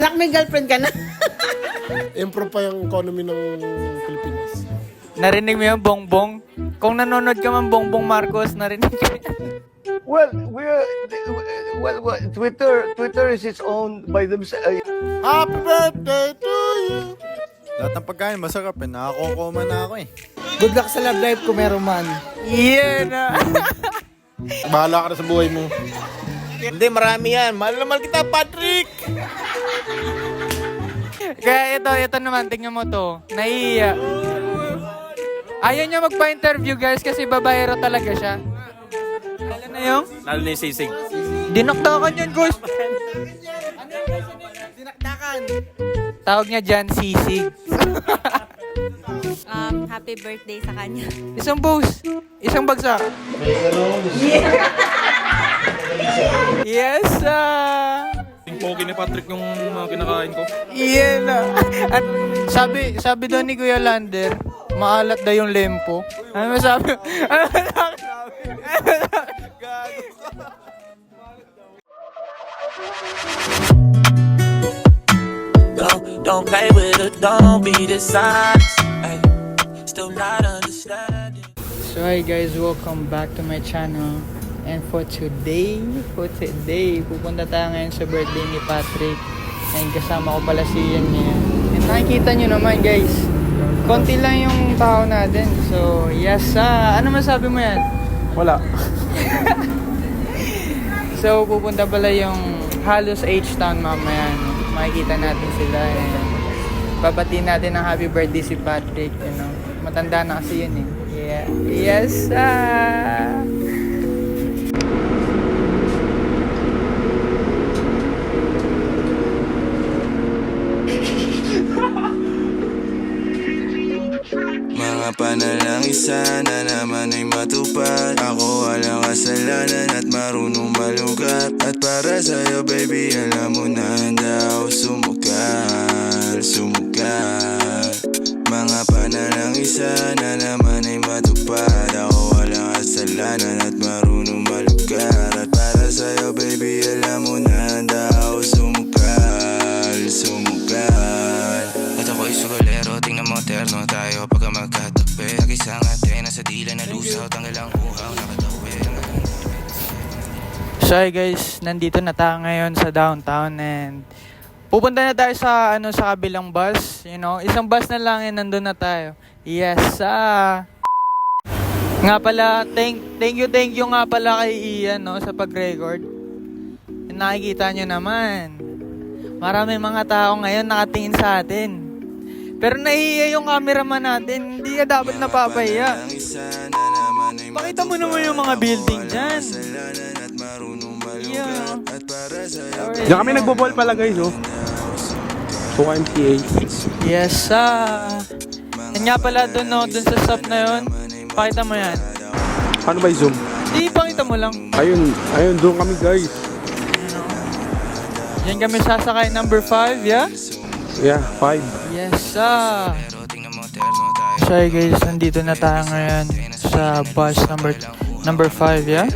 Anak, may girlfriend ka na? Improve pa yung economy ng Pilipinas. Narinig mo yung bongbong? Kung nanonood ka man bongbong Marcos, narinig mo yan. Well, Twitter is its own by themselves. Happy birthday to you! Lahat ng pagkain masarap eh. Nakakokoma na ako eh. Good luck sa love life kung meron man. Yeah na. Bahala ka na sa buhay mo. Hindi, marami yan. Mahal na mahal kita, Patrick! Kaya ito naman, tingnan mo to. Naiiya. Ayaw niya magpa-interview guys kasi babaero talaga siya. Lalo na yung? Lalo na yung sisig. Dinakdakan yun guys. Dinakdakan. Tawag niya dyan, sisig. Happy birthday sa kanya. Isang post. Isang bagsak. Yes, Yung pogi ni Patrick yung mga kinakain ko. yeah na. At sabi daw ni Kuya Lander, maalat daw yung lempo. Ano masabi? Ano masabi? Don't play with it, don't be dishonest. Ay, still not understanding. So hi guys, welcome back to my channel. And for today, pupunta tayo ngayon sa birthday ni Patrick. And kasama ko pala si Ian ngayon. And nakikita nyo naman guys, konti lang yung tao natin. So yes, ano masabi mo yan? Wala. So pupunta pala yung halos H-Town mamaya. No? Makikita natin sila. And babatiin natin ng happy birthday si Patrick. You know? Matanda na kasi yun eh. Yeah. Yes, Mga panalangin sana naman ay matupad. Ako walang kasalanan at marunong malugat. At para sa'yo baby, alam mo na handa ako sumugal. Mga panalangin sana naman ay matupad. Ako walang kasalanan at marunong malugat. At para sa'yo baby, alam mo na handa ako sumugal. At ako'y sugalero, tingnan mo terno tayo pagka magkatabi. Nag-isang ate, nasa dila na lusaw, tanggal ang uhaw, nakatawi. So hi guys, nandito na tayo ngayon sa downtown and pupunta na tayo sa sa kabilang bus, you know. Isang bus na lang and nandun na tayo. Yes, Nga pala, thank you nga pala kay Ian, no, sa pag-record. And nakikita nyo naman, marami mga tao ngayon nakatingin sa atin. Pero nahihiya yung cameraman natin, hindi ka dapat napapahiya. Pakita mo naman yung mga building dyan. Yeah. Diyan kami nagbobol pala guys, oh. So MTA. Yes, Yan nga pala dun, no, dun sa stop na yun. Pakita mo yan. Paano ba i-zoom? Hindi, pakita mo lang. Ayun, doon kami guys. Yan kami sasakay number 5, yeah? Yeah, 5. Yes, So hey guys, nandito na tayo ngayon sa bus number 5, yeah?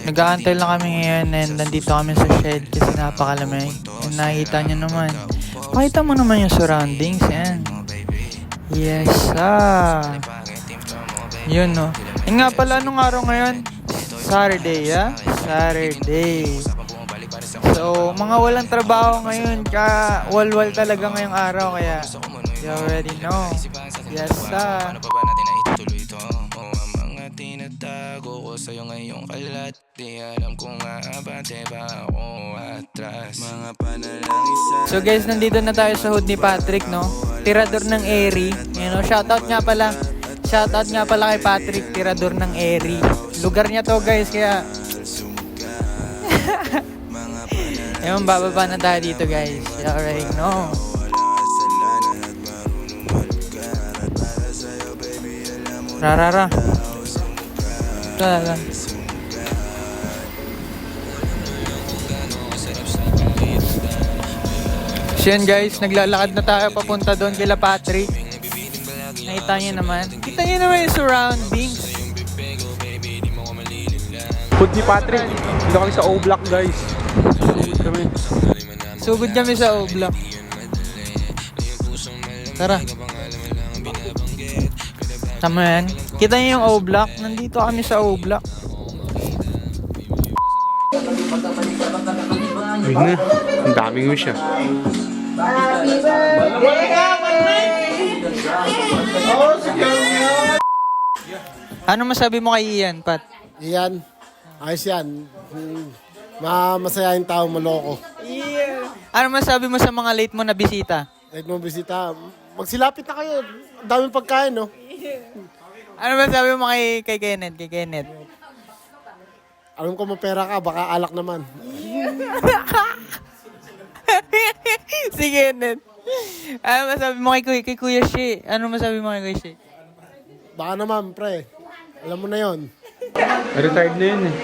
Nag-aantay lang kami ngayon and nandito kami sa shed kasi napakalamig. And nakikita nyo naman. Pakita mo naman yung surroundings, yan. Yes, Yun, no. Yun nga pala, anong araw ngayon? Saturday, yeah? Saturday. So, mga walang trabaho ngayon, walwal talaga ngayong araw, kaya you already know. Yes, Ano pa ba natin na itutuloy ito? O ang mga tinatago ko sa'yo ngayong kalat. Di alam kung aabante ba ako atras. Mga panalangin sa... So guys, nandito na tayo sa hood ni Patrick, no? Tirador ng Airy. You know, shoutout nga pala kay Patrick, tirador ng Airy. Lugar niya to guys, kaya... Ayun, bababa na tayo dito guys. You already know. Rarara. Talaga. So yun guys, naglalakad na tayo papunta doon kila Patrick. Nakita niyo naman. Kita niyo naman yung surroundings. Hood ni Patrick. Dito kami sa O-Block guys. Kami. Sugod kami sa O-Block. Tara. Tama yan. Kita niyo yung O-Block? Nandito kami sa O-Block. Ayun na. Ang daming wish ah. Ano masabi mo kay Ian, Pat? Yan. Ayos yan. Masayahin tao, maloko. Ano masabi mo sa mga late mo na bisita? Like mo bisita, magsilapit na kayo. Ang daming pagkain, no? Ano masabi mo kay Kenneth? Kay Kenneth? Alam ko mapera ka, baka alak naman. Si Kenneth. Ano masabi mo kay Kuya Shea? Ano masabi mo kay Kuya Shea? Baka naman, pre. Alam mo na yon. Retired na yun eh.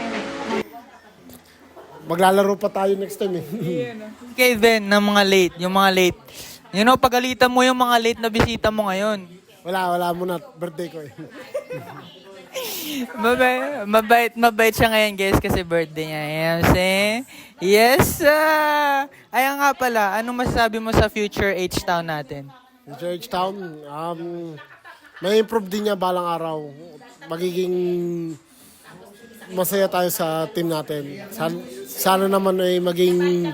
Maglalaro pa tayo next time, eh. Kay Ben, ng mga late, yung mga late. You know, pagalitan mo yung mga late na bisita mo ngayon. Wala mo na. Birthday ko, eh. Mabait siya ngayon, guys, kasi birthday niya. Ayan, yes, ayan nga pala, ano masasabi mo sa future H-Town natin? Georgetown, may improve din niya balang araw. Magiging masaya tayo sa team natin. Sana naman ay maging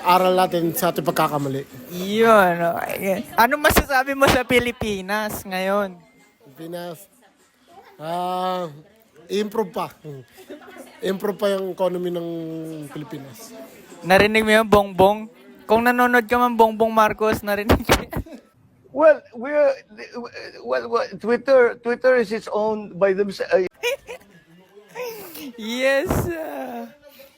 aral natin sa ating pagkakamali. Yun. Okay. Ano masasabi mo sa Pilipinas ngayon? Pinas, improve pa. Improve pa yung economy ng Pilipinas. Narinig mo yung Bongbong? Kung nanonood ka man Bongbong Marcos, narinig mo yan. Well, Twitter is its own by themselves. Yes.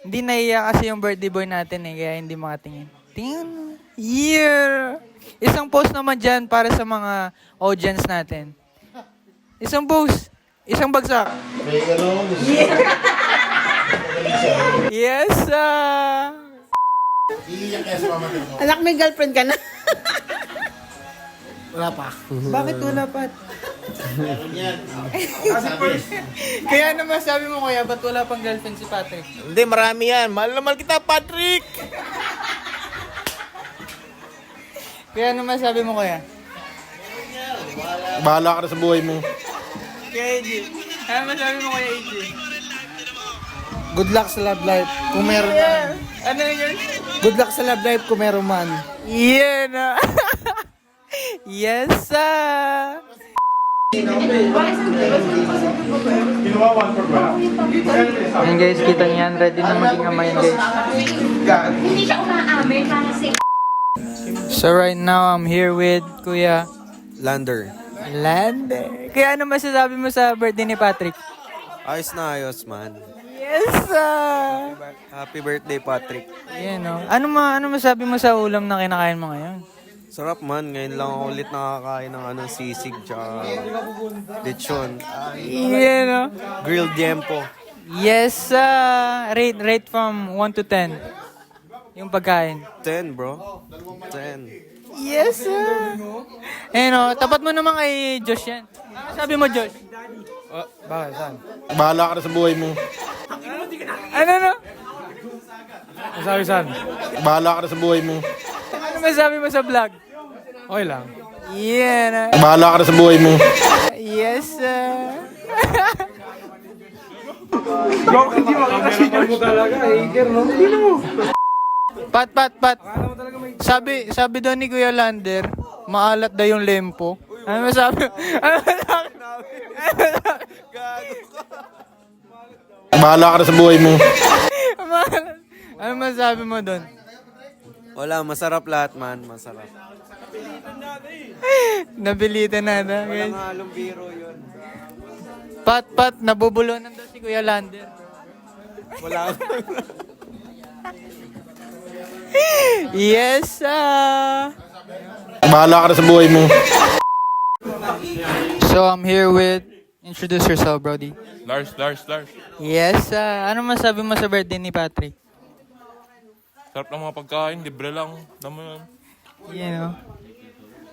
Hindi naiya kasi yung birthday boy natin eh, kaya hindi makatingin. Tingnan. Yeah. Isang post naman dyan para sa mga audience natin. Isang post. Isang bagsak. Yeah. Yes. Anak, may girlfriend ka na? Wala pa. Bakit wala pa? Kaya naman sabi mo kuya, ba't wala pang girlfriend si Patrick? Hindi, marami yan. Mahal na mahal kita, Patrick! Kaya naman sabi mo kuya? Bahala ka na sa buhay mo. Kaya AJ. Kaya naman sabi mo kuya AJ? Good luck sa love life kung meron man. Ano yun? Good luck sa love life kung meron man. Yeah na. Yes sir. Ayan guys, kita niyan. Ready na maging amayin guys. Hindi siya umaamin kasi So right now, I'm here with Kuya Lander. Lander. Kaya ano masasabi mo sa birthday ni Patrick? Ayos na ayos, man. Yes sir. Happy birthday, Patrick. Yan no. Ano masabi mo sa ulam na kinakain mo ngayon? Sarap, man. Ngayon lang ako ulit nakakain ng sisig tsaka lechon. Yan no. Grilled yempo. Yes sir. Rate from 1 to 10. Yung pagkain. 10, bro. 10. Yes sir. Eh no, tapat mo naman kay Josh yan. Ano sabi mo Josh? Bakit? Saan? Bahala ka na sa buhay mo. Ano no? Masabi saan? Bahala ka na sa buhay mo. Ano masabi mo sa vlog? Okay lang. Yeah na. Bahala ka na sa buhay mo. Yes sir. Bro, hindi makakasikan mo talaga. Hater, no? Hindi mo. Pat. Sabi daw ni Kuya Lander, maalat daw yung lempo. Ano masabi? Bahala ka na sa buhay mo. Ano masabi mo doon? Wala, masarap lahat, man. Masarap. Nabilitan na guys. Walang halong biro yun. Pat, nabubulunan daw si Kuya Lander. Wala. Yes, Bahala ka na sa buhay mo. So, I'm here with... Introduce yourself, Brody. Lars. Yes, ano masabi mo sa birthday ni Patrick? Sarap ng mga pagkain, libre lang. Alam mo yun. You know.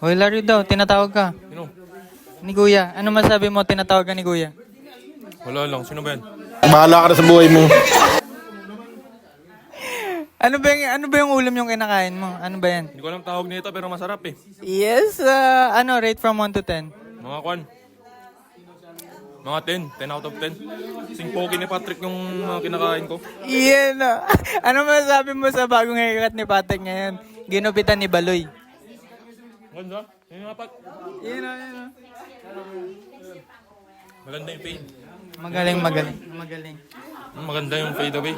Hoy, Larry daw, tinatawag ka. Sino? Ni Kuya. Ano masabi mo, tinatawag ka ni Kuya? Wala lang. Sino ba yan? Bahala ka na sa buhay mo. Ano ba yung ulam yung kinakain mo? Ano ba yan? Hindi ko alam tawag nito pero masarap eh. Yes, rate from 1 to 10. Mga kwan. Mga 10 out of 10. Sing pogi ni Patrick yung mga kinakain ko. Yan. Ano masasabi mo sa bagong haircut ni Patrick ngayon? Ginupitan ni Baloy. Ganda. Yun nga Pat. Yan. Maganda yung fade. Magaling. Maganda yung fade away.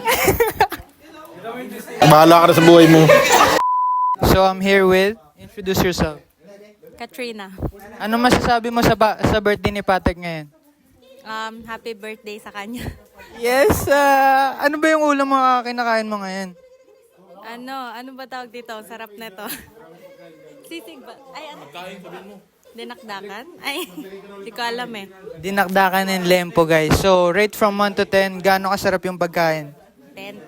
Bahala ka na sa buhay mo. So I'm here with, introduce yourself. Katrina, Ano masasabi mo sa birthday ni Patrick ngayon? happy birthday sa kanya. Yes, ano ba yung ulam mo kinakain mo ngayon? Ano ba tawag dito? Sarap na to. Sisig ba? Ay, ano? Dinakdakan? Ay, di ko alam eh. Dinakdakan and lempo, guys. So, rate from 1 to 10, gaano kasarap yung pagkain? 10.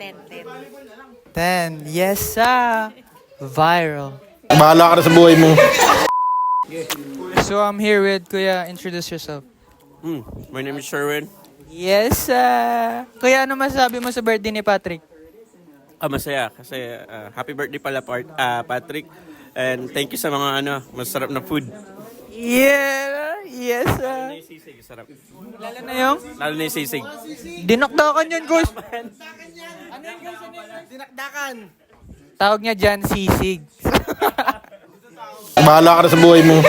10. Yes, viral. Bahala ka na sa buhay mo. So, I'm here with Kuya. Introduce yourself. My name is Sherwin. Yes, Kuya, ano masasabi mo sa birthday ni Patrick? Masaya kasi happy birthday pala Patrick. And thank you sa mga masarap na food. Yeah, yes, Lalo na yung sisig, sarap. Lalo na yung? Lalo na yung sisig. Dinakdakan yan, guys. Dinakdakan. Tawag niya dyan, sisig. Bahala ka na sa buhay mo.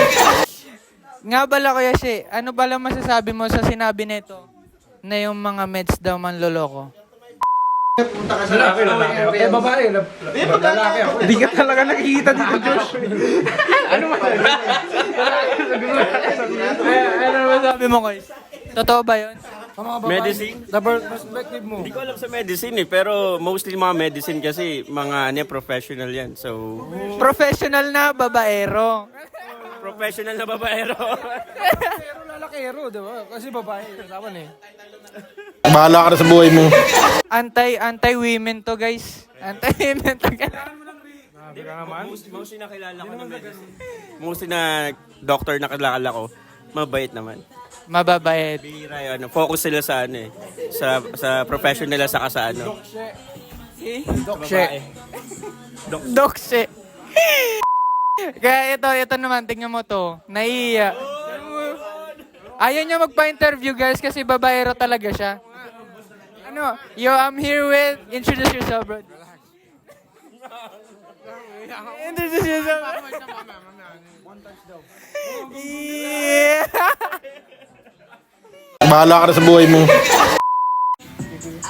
Nga bala, Kuya She, ano bala masasabi mo sa sinabi nito na yung mga meds daw manloloko? Hindi ka talaga nakikita dito, Josh. Ano masabi mo, guys? Totoo ba yun? Medicine? Perspective mo. Hindi ko alam sa medicine pero mostly mga medicine kasi mga professional yan. So, Professional na babaero. professional na babaero. Pero lalakero, di ba? Kasi babae, kasaman eh. Bahala ka na sa buhay mo. Anti-women to, guys. Anti-women to, guys. Mostly nakilala ko na medicine. Mostly na doctor na kilala ko, mabait naman. Mababait. Bihira yun. Focus sila sa sa profession nila sa Dokse. Kaya ito naman, tingnan mo to. Naiiya. Ayaw niya magpa-interview, guys, kasi babaero talaga siya. I'm here with, introduce yourself, bro. Introduce yourself. Yeah. Bahala ka na sa buhay mo.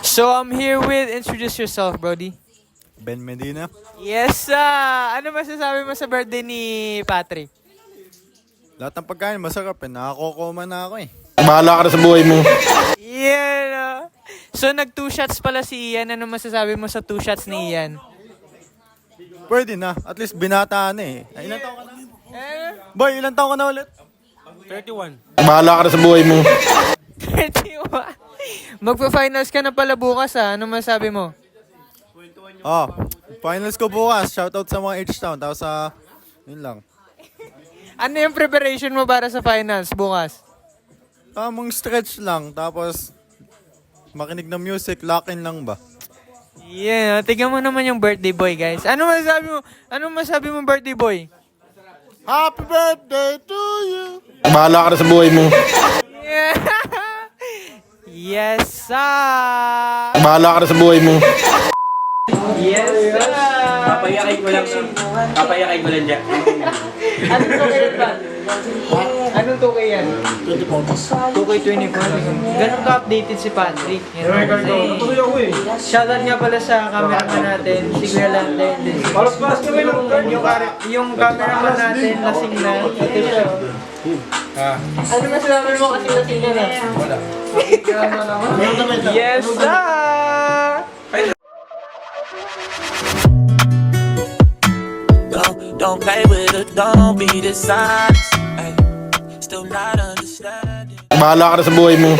So, I'm here with, introduce yourself, Brody. Ben Medina. Yes, ano masasabi mo sa birthday ni Patrick? Lahat ng pagkain masarap eh. Nakakokoma na ako eh. Bahala ka na sa buhay mo. Yeah. So, nag-2 shots pala si Ian. Ano masasabi mo sa 2 shots ni Ian? Pwede na. At least binataan eh. Ay, ilan taon ka na? Boy, ilan taon ka na ulit? 31. Bahala ka na sa buhay mo. 31. Magpa-finals ka na pala bukas, Ano masasabi mo? Finals ko bukas. Shoutout sa mga H-Town. Tapos yun lang. Ano yung preparation mo para sa finals bukas? Tamang stretch lang. Tapos makinig ng music. Lock-in lang ba? Yeah, tingnan mo naman yung birthday boy, guys. Ano masabi mo birthday boy? Happy birthday to you! Bahala ka na sa buhay mo. Yeah. Yes, sir. Bahala ka na sa buhay mo. Yes, sir. Papayakay ko lang dyan. Anong tukay yan ba? Anong tukay yan? 24. Tukay 24. Ganun ka-updated si Patrick. Shoutout nga pala sa cameraman natin, si Kuya Landen. Yung cameraman natin, lasing na. Ito siya. Ano masasabi mo kasi lasing na? Wala. Yes, sir! Don't play with it, don't be dishonest. Ay, still not understanding. Bahala ka na sa buhay mo.